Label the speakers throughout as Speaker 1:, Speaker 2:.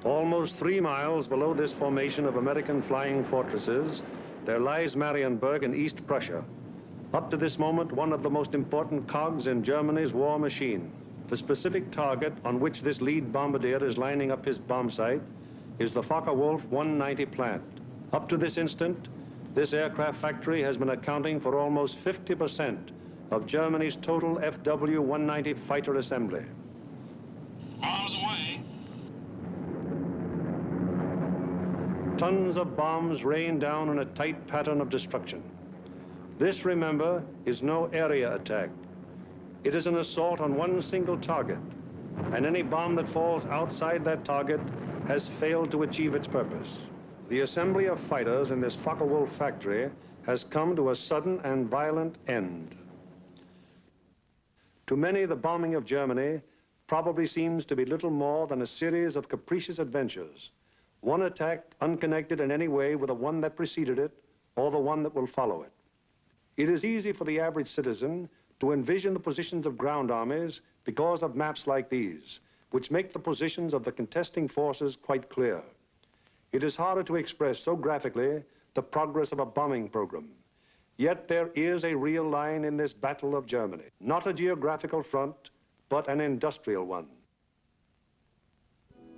Speaker 1: Almost 3 miles below this formation of American flying fortresses, there lies Marienburg in East Prussia. Up to this moment, one of the most important cogs in Germany's war machine. The specific target on which this lead bombardier is lining up his bomb sight is the Focke-Wulf 190 plant. Up to this instant, this aircraft factory has been accounting for almost 50% of Germany's total FW-190 fighter assembly.
Speaker 2: Bombs away.
Speaker 1: Tons of bombs rain down in a tight pattern of destruction. This, remember, is no area attack. It is an assault on one single target, and any bomb that falls outside that target has failed to achieve its purpose. The assembly of fighters in this Focke-Wulf factory has come to a sudden and violent end. To many, the bombing of Germany probably seems to be little more than a series of capricious adventures, one attack unconnected in any way with the one that preceded it or the one that will follow it. It is easy for the average citizen to envision the positions of ground armies because of maps like these, which make the positions of the contesting forces quite clear. It is harder to express so graphically the progress of a bombing program. Yet there is a real line in this battle of Germany, not a geographical front, but an industrial one.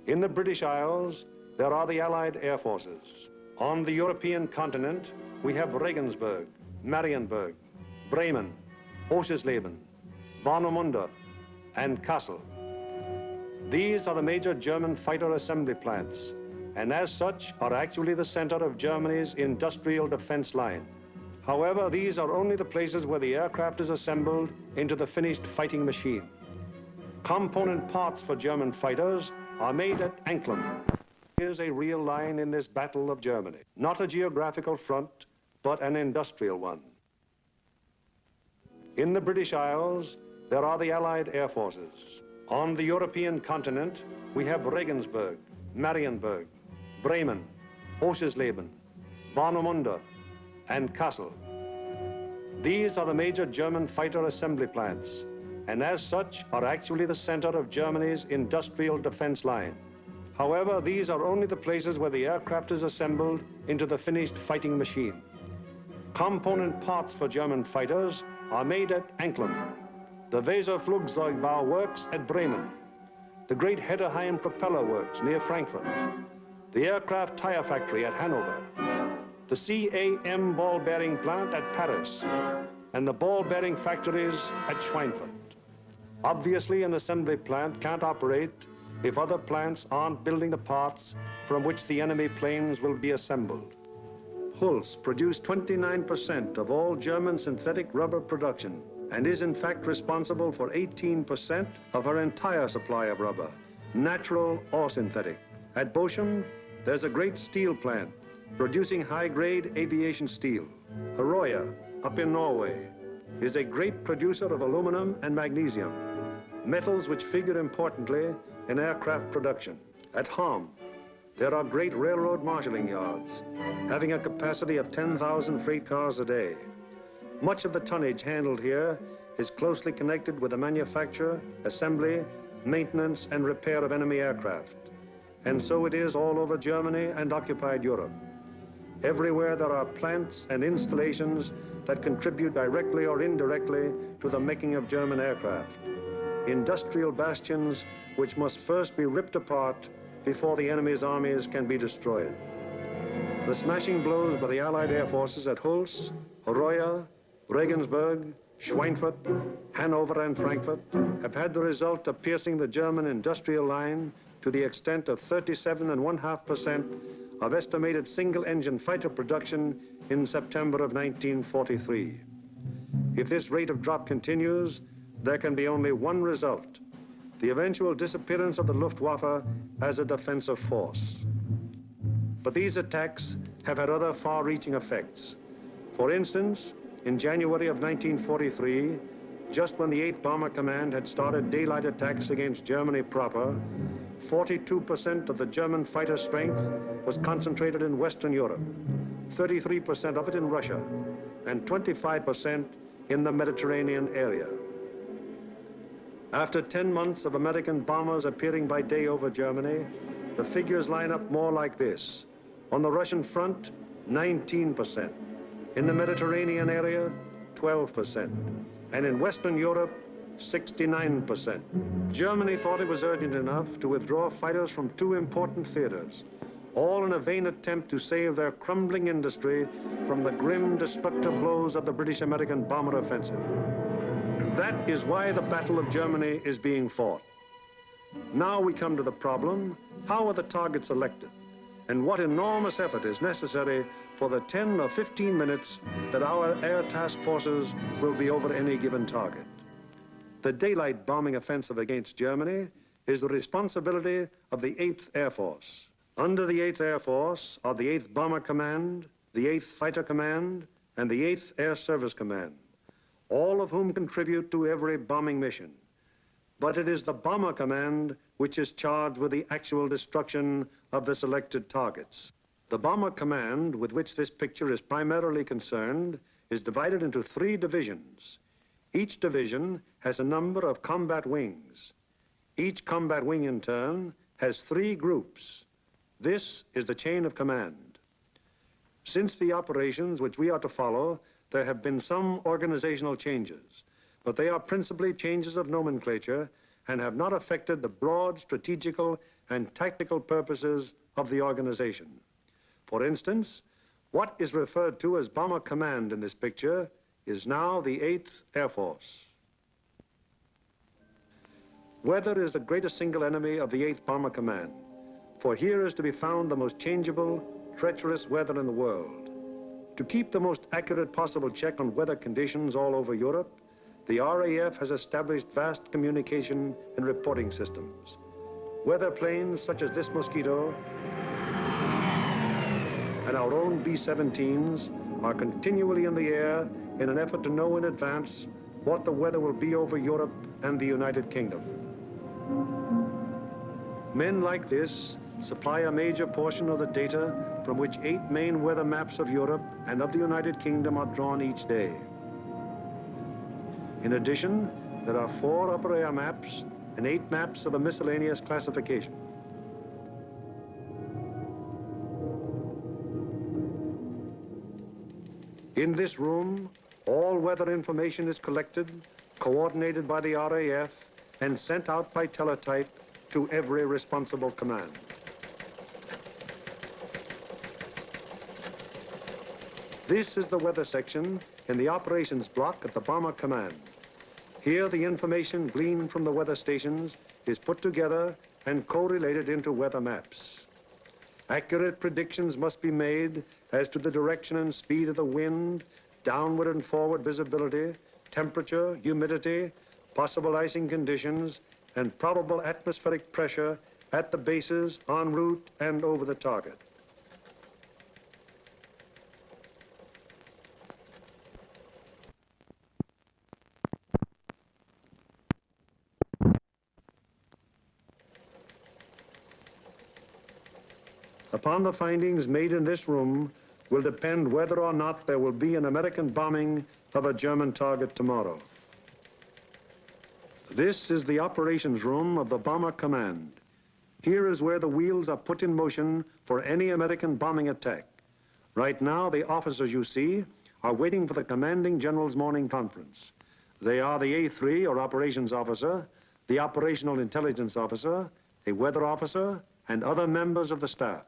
Speaker 1: In the British Isles, there are the Allied air forces. On the European continent, we have Regensburg, Marienburg, Bremen, Oschersleben, Warnemünde, and Kassel. These are the major German fighter assembly plants, and as such are actually the center of Germany's industrial defense line. However, these are only the places where the aircraft is assembled into the finished fighting machine. Component parts for German fighters are made at Anklam. Here's a real line in this battle of Germany, not a geographical front, but an industrial one. In the British Isles, there are the Allied air forces. On the European continent, we have Regensburg, Marienburg, Bremen, Oschersleben, Warnemünde, and Kassel. These are the major German fighter assembly plants, and as such are actually the center of Germany's industrial defense line. However, these are only the places where the aircraft is assembled into the finished fighting machine. Component parts for German fighters are made at Anklam, the Weser-Flugzeugbau works at Bremen, the great Hedderheim propeller works near Frankfurt, the aircraft tire factory at Hanover, the CAM ball bearing plant at Paris, and the ball bearing factories at Schweinfurt. Obviously, an assembly plant can't operate if other plants aren't building the parts from which the enemy planes will be assembled. Hulls produced 29% of all German synthetic rubber production and is in fact responsible for 18% of our entire supply of rubber, natural or synthetic. At Bochum, there's a great steel plant producing high-grade aviation steel. Herøya, up in Norway, is a great producer of aluminum and magnesium, metals which figure importantly in aircraft production. At Ham, there are great railroad marshalling yards, having a capacity of 10,000 freight cars a day. Much of the tonnage handled here is closely connected with the manufacture, assembly, maintenance, and repair of enemy aircraft. And so it is all over Germany and occupied Europe. Everywhere there are plants and installations that contribute directly or indirectly to the making of German aircraft. Industrial bastions which must first be ripped apart before the enemy's armies can be destroyed. The smashing blows by the Allied air forces at Hulst, Herøya, Regensburg, Schweinfurt, Hanover, and Frankfurt have had the result of piercing the German industrial line to the extent of 37.5% of estimated single-engine fighter production in September of 1943. If this rate of drop continues, there can be only one result: the eventual disappearance of the Luftwaffe as a defensive force. But these attacks have had other far-reaching effects. For instance, in January of 1943, just when the 8th Bomber Command had started daylight attacks against Germany proper, 42% of the German fighter strength was concentrated in Western Europe, 33% of it in Russia, and 25% in the Mediterranean area. After 10 months of American bombers appearing by day over Germany, the figures line up more like this. On the Russian front, 19%. In the Mediterranean area, 12%. And in Western Europe, 69%. Germany thought it was urgent enough to withdraw fighters from 2 important theaters, all in a vain attempt to save their crumbling industry from the grim, destructive blows of the British-American bomber offensive. That is why the Battle of Germany is being fought. Now we come to the problem: how are the targets selected? And what enormous effort is necessary for the 10 or 15 minutes that our air task forces will be over any given target? The daylight bombing offensive against Germany is the responsibility of the 8th Air Force. Under the 8th Air Force are the 8th Bomber Command, the 8th Fighter Command, and the 8th Air Service Command, all of whom contribute to every bombing mission. But it is the Bomber Command which is charged with the actual destruction of the selected targets. The Bomber Command, with which this picture is primarily concerned, is divided into 3 divisions. Each division has a number of combat wings. Each combat wing, in turn, has 3 groups. This is the chain of command. Since the operations which we are to follow, there have been some organizational changes, but they are principally changes of nomenclature and have not affected the broad strategical and tactical purposes of the organization. For instance, what is referred to as Bomber Command in this picture is now the 8th Air Force. Weather is the greatest single enemy of the 8th Bomber Command, for here is to be found the most changeable, treacherous weather in the world. To keep the most accurate possible check on weather conditions all over Europe, the RAF has established vast communication and reporting systems. Weather planes such as this Mosquito and our own B-17's are continually in the air in an effort to know in advance what the weather will be over Europe and the United Kingdom. Men like this supply a major portion of the data from which 8 main weather maps of Europe and of the United Kingdom are drawn each day. In addition, there are 4 upper air maps and 8 maps of a miscellaneous classification. In this room, all weather information is collected, coordinated by the RAF, and sent out by teletype to every responsible command. This is the weather section in the operations block at the Bomber Command. Here, the information gleaned from the weather stations is put together and correlated into weather maps. Accurate predictions must be made as to the direction and speed of the wind, downward and forward visibility, temperature, humidity, possible icing conditions, and probable atmospheric pressure at the bases, en route, and over the target. Upon the findings made in this room will depend whether or not there will be an American bombing of a German target tomorrow. This is the operations room of the Bomber Command. Here is where the wheels are put in motion for any American bombing attack. Right now, the officers you see are waiting for the commanding general's morning conference. They are the A3, or operations officer, the operational intelligence officer, a weather officer, and other members of the staff.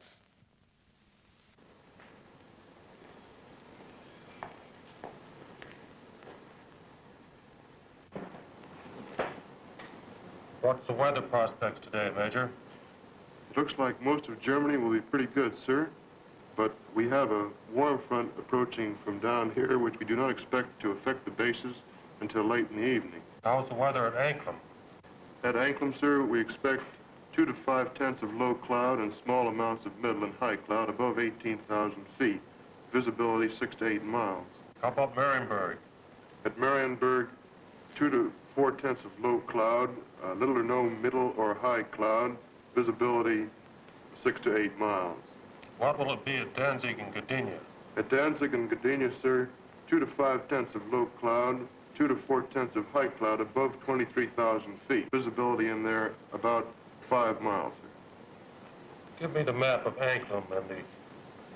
Speaker 3: What's the weather prospects today, Major?
Speaker 4: It looks like most of Germany will be pretty good, sir. But we have a warm front approaching from down here, which we do not expect to affect the bases until late in the evening.
Speaker 3: How's the weather at Anklam?
Speaker 4: At Anklam, sir, we expect 2 to 5 tenths of low cloud and small amounts of middle and high cloud above 18,000 feet. Visibility 6 to 8 miles.
Speaker 3: How about Marienburg?
Speaker 4: At Marienburg, 2 to 4 tenths of low cloud, little or no middle or high cloud, visibility 6 to 8 miles.
Speaker 3: What will it be at Danzig and Gdynia?
Speaker 4: At Danzig and Gdynia, sir, 2 to 5 tenths of low cloud, 2 to 4/10 of high cloud above 23,000 feet. Visibility in there about 5 miles, sir.
Speaker 3: Give me the map of Anklam and the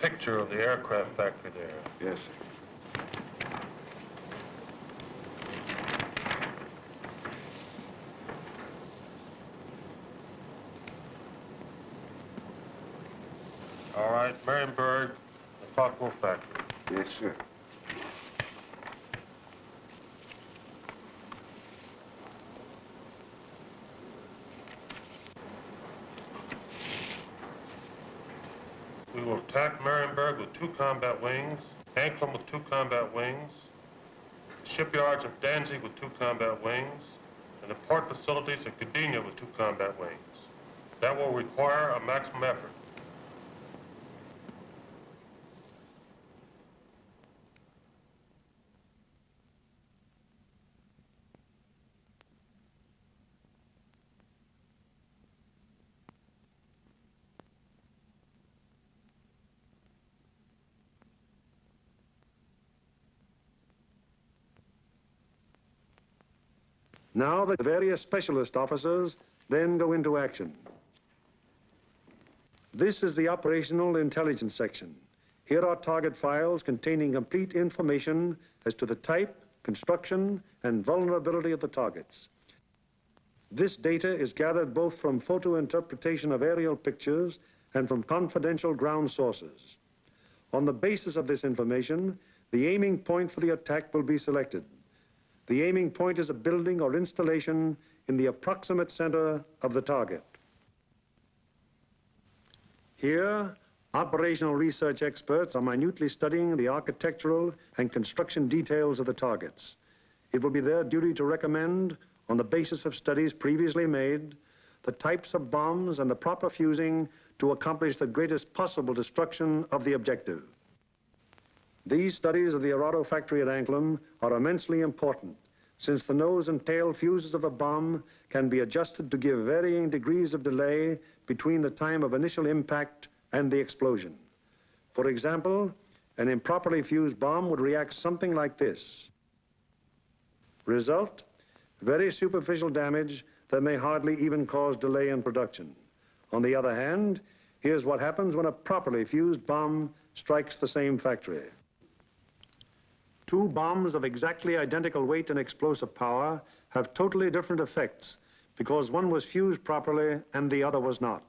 Speaker 3: picture of the aircraft factory there.
Speaker 4: Yes, sir.
Speaker 3: All right, Marienburg, the Focke-Wulf factory.
Speaker 4: Yes, sir.
Speaker 3: We will attack Marienburg with 2 combat wings, Anklam with 2 combat wings, shipyards of Danzig with 2 combat wings, and the port facilities at Gdynia with 2 combat wings. That will require a maximum effort.
Speaker 1: Now the various specialist officers then go into action. This is the operational intelligence section. Here are target files containing complete information as to the type, construction, and vulnerability of the targets. This data is gathered both from photo interpretation of aerial pictures and from confidential ground sources. On the basis of this information, the aiming point for the attack will be selected. The aiming point is a building or installation in the approximate center of the target. Here, operational research experts are minutely studying the architectural and construction details of the targets. It will be their duty to recommend, on the basis of studies previously made, the types of bombs and the proper fusing to accomplish the greatest possible destruction of the objective. These studies of the Arado factory at Anklam are immensely important, since the nose and tail fuses of a bomb can be adjusted to give varying degrees of delay between the time of initial impact and the explosion. For example, an improperly fused bomb would react something like this. Result, very superficial damage that may hardly even cause delay in production. On the other hand, here's what happens when a properly fused bomb strikes the same factory. 2 bombs of exactly identical weight and explosive power have totally different effects because one was fused properly and the other was not.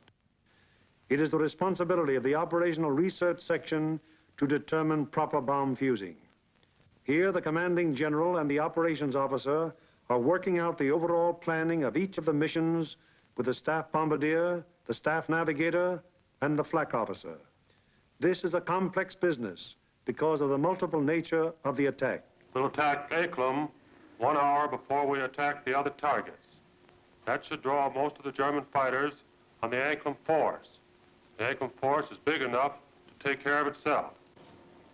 Speaker 1: It is the responsibility of the operational research section to determine proper bomb fusing. Here, the commanding general and the operations officer are working out the overall planning of each of the missions with the staff bombardier, the staff navigator, and the flak officer. This is a complex business because of the multiple nature of the attack.
Speaker 3: We'll attack Anklam 1 hour before we attack the other targets. That should draw most of the German fighters on the Anklam force. The Anklam force is big enough to take care of itself.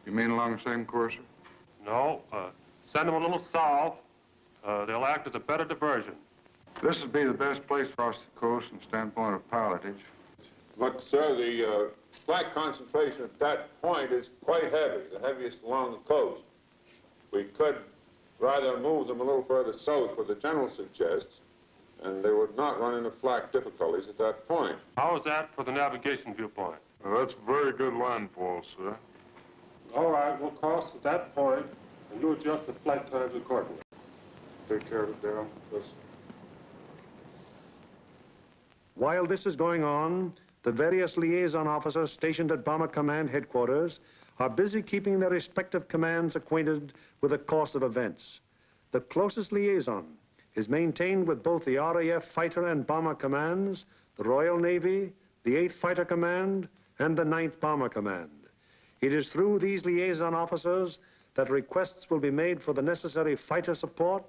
Speaker 4: You mean along the same course, sir?
Speaker 3: No, send them a little south. They'll act as a better diversion.
Speaker 4: This would be the best place across the coast from the standpoint of pilotage.
Speaker 5: But, sir, the flak concentration at that point is quite heavy, the heaviest along the coast. We could rather move them a little further south, what the general suggests, and they would not run into flak difficulties at that point.
Speaker 3: How is that for the navigation viewpoint?
Speaker 4: Well, that's a very good landfall, sir.
Speaker 3: All right, we'll cross at that point, and you adjust the flight times accordingly.
Speaker 4: Take care of it, Darrell. Yes.
Speaker 1: While this is going on, the various liaison officers stationed at Bomber Command headquarters are busy keeping their respective commands acquainted with the course of events. The closest liaison is maintained with both the RAF Fighter and Bomber Commands, the Royal Navy, the 8th Fighter Command, and the 9th Bomber Command. It is through these liaison officers that requests will be made for the necessary fighter support,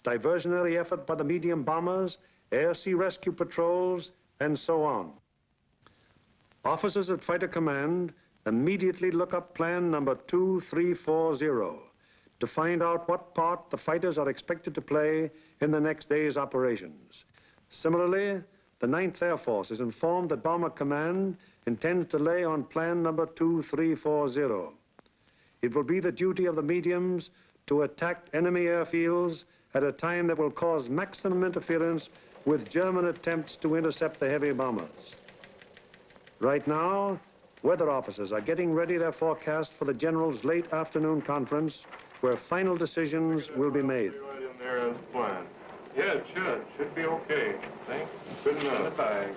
Speaker 1: diversionary effort by the medium bombers, air-sea rescue patrols, and so on. Officers at Fighter Command immediately look up plan number 2340 to find out what part the fighters are expected to play in the next day's operations. Similarly, the 9th Air Force is informed that Bomber Command intends to lay on plan number 2340. It will be the duty of the mediums to attack enemy airfields at a time that will cause maximum interference with German attempts to intercept the heavy bombers. Right now, weather officers are getting ready their forecast for the General's late afternoon conference, where final decisions will be made.
Speaker 4: Right in there as planned. Yeah, it should. Should be okay. Thanks. Good enough. Bye.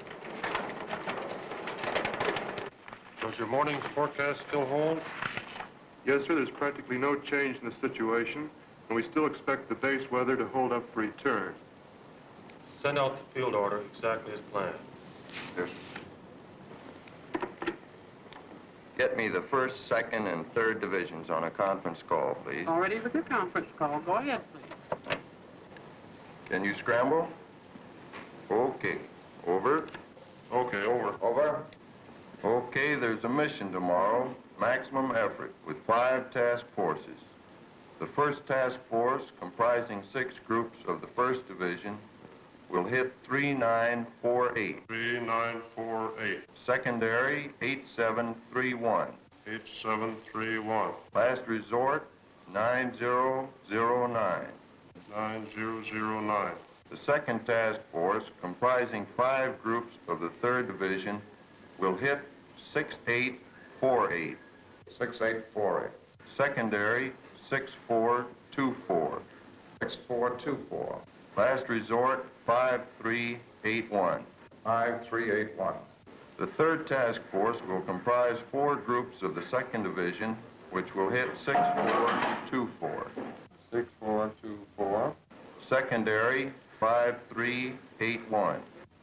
Speaker 3: Does your morning's forecast still hold?
Speaker 4: Yes, sir. There's practically no change in the situation, and we still expect the base weather to hold up for return.
Speaker 3: Send out the field order exactly as planned.
Speaker 4: Yes,
Speaker 6: Get me the 1st, 2nd, and 3rd divisions on a conference call, please.
Speaker 7: All ready with your conference call. Go ahead, please.
Speaker 6: Can you scramble? Okay. Over.
Speaker 3: Okay, over.
Speaker 6: Over. Okay, there's a mission tomorrow. Maximum effort with 5 task forces. The 1st task force, comprising 6 groups of the 1st Division, will hit 3948.
Speaker 3: 3948.
Speaker 6: Secondary, 8731.
Speaker 3: 8731.
Speaker 6: Last resort, 9009.
Speaker 3: 9009.
Speaker 6: The 2nd Task Force, comprising 5 groups of the 3rd Division, will hit 6848.
Speaker 5: 6848.
Speaker 6: Secondary, 6424.
Speaker 5: 6424.
Speaker 6: Last resort, 5381.
Speaker 5: 5381.
Speaker 6: The 3rd Task Force will comprise 4 groups of the 2nd Division, which will hit 6424.
Speaker 5: 6424.
Speaker 6: Secondary, 5381.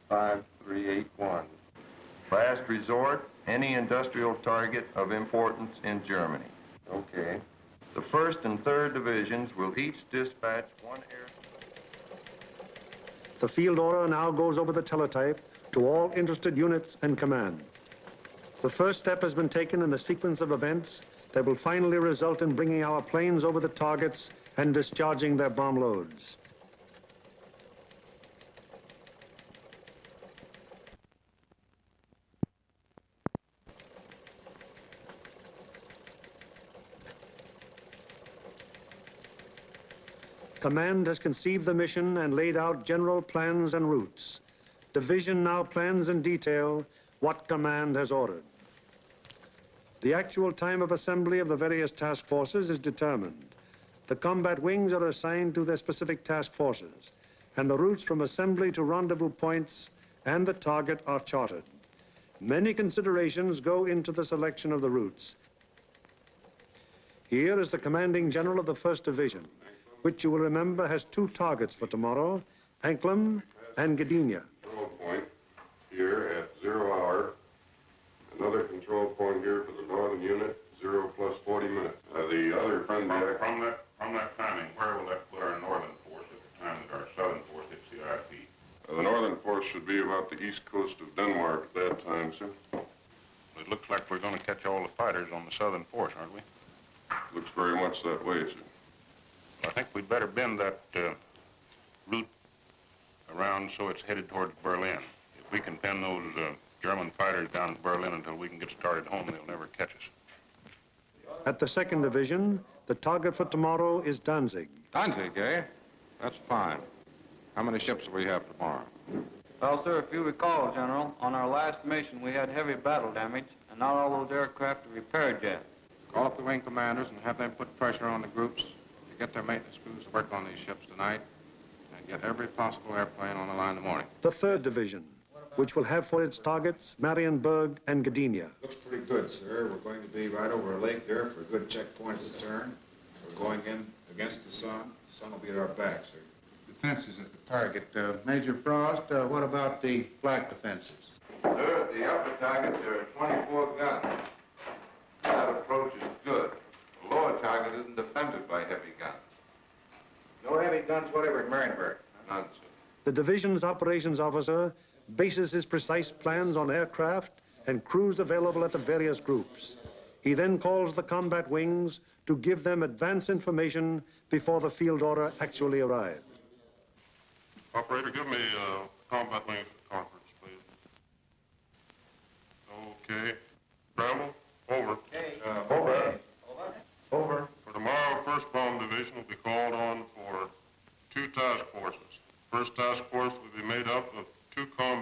Speaker 5: 5381.
Speaker 6: Last resort, any industrial target of importance in Germany.
Speaker 5: Okay.
Speaker 6: The 1st and 3rd Divisions will each dispatch 1 air...
Speaker 1: The field order now goes over the teletype to all interested units and command. The first step has been taken in the sequence of events that will finally result in bringing our planes over the targets and discharging their bomb loads. Command has conceived the mission and laid out general plans and routes. Division now plans in detail what command has ordered. The actual time of assembly of the various task forces is determined. The combat wings are assigned to their specific task forces, and the routes from assembly to rendezvous points and the target are charted. Many considerations go into the selection of the routes. Here is the commanding general of the 1st Division, which you will remember has 2 targets for tomorrow, Anklam and Gdynia.
Speaker 4: control point here at 0 hour. Another control point here for the northern unit, 0 plus 40 minutes. The other friendly...
Speaker 2: From that timing, where will that put our northern force at the time that our southern force hits the IP?
Speaker 4: The northern force should be about the east coast of Denmark at that time, sir.
Speaker 2: It looks like we're going to catch all the fighters on the southern force, aren't we?
Speaker 4: Looks very much that way, sir.
Speaker 2: I think we'd better bend that route around so it's headed towards Berlin. If we can pin those German fighters down in Berlin until we can get started home, they'll never catch us.
Speaker 1: At the 2nd Division, the target for tomorrow is Danzig.
Speaker 8: Danzig, eh? That's fine. How many ships will we have tomorrow?
Speaker 9: Well, sir, if you recall, General, on our last mission we had heavy battle damage, and not all those aircraft are repaired yet.
Speaker 8: Call up the wing commanders and have them put pressure on the groups to get their maintenance crews to work on these ships tonight and get every possible airplane on the line in the morning.
Speaker 1: The 3rd Division, which will have for its targets Marienburg and Gdynia.
Speaker 10: Looks pretty good, sir. We're going to be right over a lake there for a good checkpoint to turn. We're going in against the sun. The sun will be at our back, sir.
Speaker 8: Defenses at the target. Major Frost, what about the flank defenses?
Speaker 6: Sir, at the upper target, there are 24 guns. That approach is good. The lower target isn't defended by heavy guns.
Speaker 10: No heavy guns whatever at Marienburg.
Speaker 6: None, sir.
Speaker 1: The division's operations officer bases his precise plans on aircraft and crews available at the various groups. He then calls the combat wings to give them advance information before the field order actually arrives.
Speaker 3: Operator, give me combat wings conference, please. Okay. Scramble, over.
Speaker 5: Okay.
Speaker 3: Over. For tomorrow, 1st Bomb Division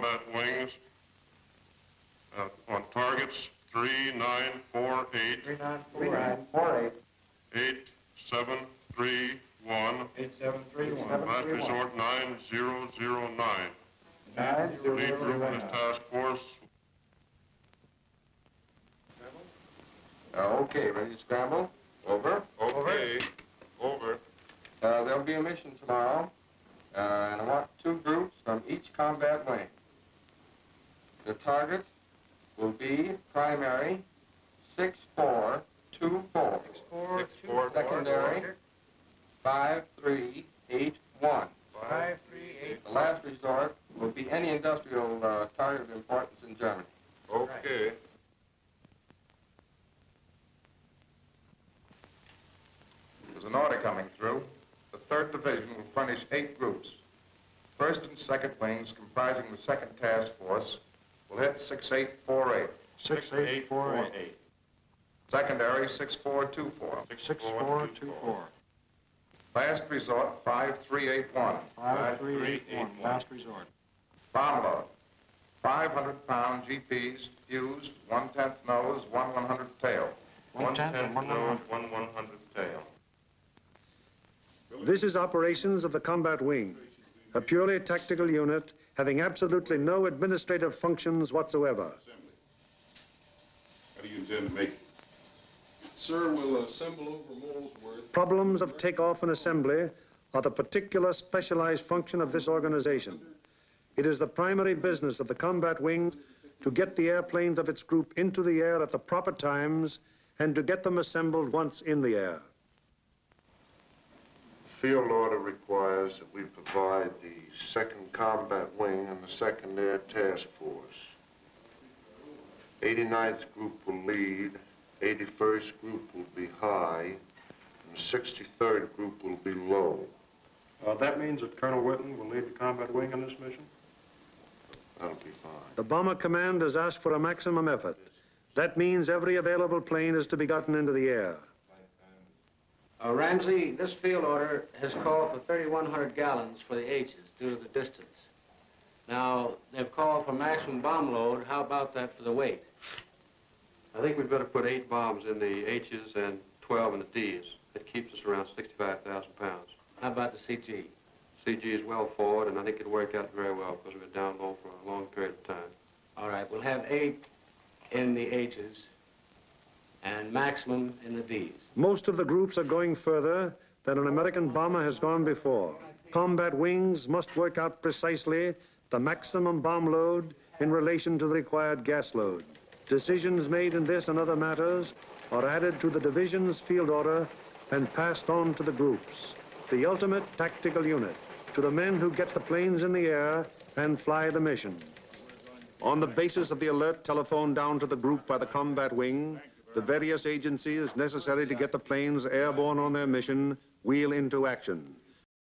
Speaker 3: combat wings on targets 3948, 8731,
Speaker 8: 8731.
Speaker 3: last resort 9009.
Speaker 8: 9009.
Speaker 3: Lead group in this task force.
Speaker 6: Okay, ready to scramble? Over.
Speaker 3: Okay. Over.
Speaker 6: There'll be a mission tomorrow, and I want 2 groups from each combat wing. The target will be primary 6424.
Speaker 3: 6424.
Speaker 6: Secondary 5381.
Speaker 8: 5381.
Speaker 6: The last resort will be any industrial target of importance in Germany.
Speaker 3: Okay.
Speaker 8: There's an order coming through. The 3rd Division will furnish 8 groups. 1st and 2nd wings, comprising the 2nd Task Force, will hit 6848.
Speaker 4: 6848.
Speaker 8: Secondary 6424.
Speaker 4: 6424.
Speaker 8: Last resort 5381.
Speaker 4: 5381. Last resort.
Speaker 8: Bomb load. 500-pound GPs, fused, 1/10 nose, 1/100 tail.
Speaker 3: 1/10 nose, 1/100 tail.
Speaker 1: This is operations of the combat wing, a purely tactical unit having absolutely no administrative functions whatsoever.
Speaker 5: How do you intend to make it?
Speaker 11: Sir, we'll assemble over Molesworth.
Speaker 1: Problems of takeoff and assembly are the particular specialized function of this organization. It is the primary business of the combat wing to get the airplanes of its group into the air at the proper times and to get them assembled once in the air.
Speaker 12: Field order requires that we provide the 2nd Combat Wing and the 2nd Air Task Force. 89th Group will lead, 81st Group will be high, and 63rd Group will be low.
Speaker 4: That means that Colonel Whitten will lead the combat wing on this mission?
Speaker 12: That'll be fine.
Speaker 1: The Bomber Command has asked for a maximum effort. That means every available plane is to be gotten into the air.
Speaker 9: Ramsey, this field order has called for 3,100 gallons for the H's due to the distance. Now, they've called for maximum bomb load. How about that for the weight?
Speaker 13: I think we'd better put 8 bombs in the H's and 12 in the D's. That keeps us around 65,000 pounds.
Speaker 9: How about the CG?
Speaker 13: CG is well forward, and I think it'll work out very well because we've been down low for a long period of time.
Speaker 9: All right, we'll have 8 in the H's and maximum in the D's.
Speaker 1: Most of the groups are going further than an American bomber has gone before. Combat wings must work out precisely the maximum bomb load in relation to the required gas load. Decisions made in this and other matters are added to the division's field order and passed on to the groups, the ultimate tactical unit, to the men who get the planes in the air and fly the mission. On the basis of the alert telephoned down to the group by the combat wing, the various agencies necessary to get the planes airborne on their mission wheel into action.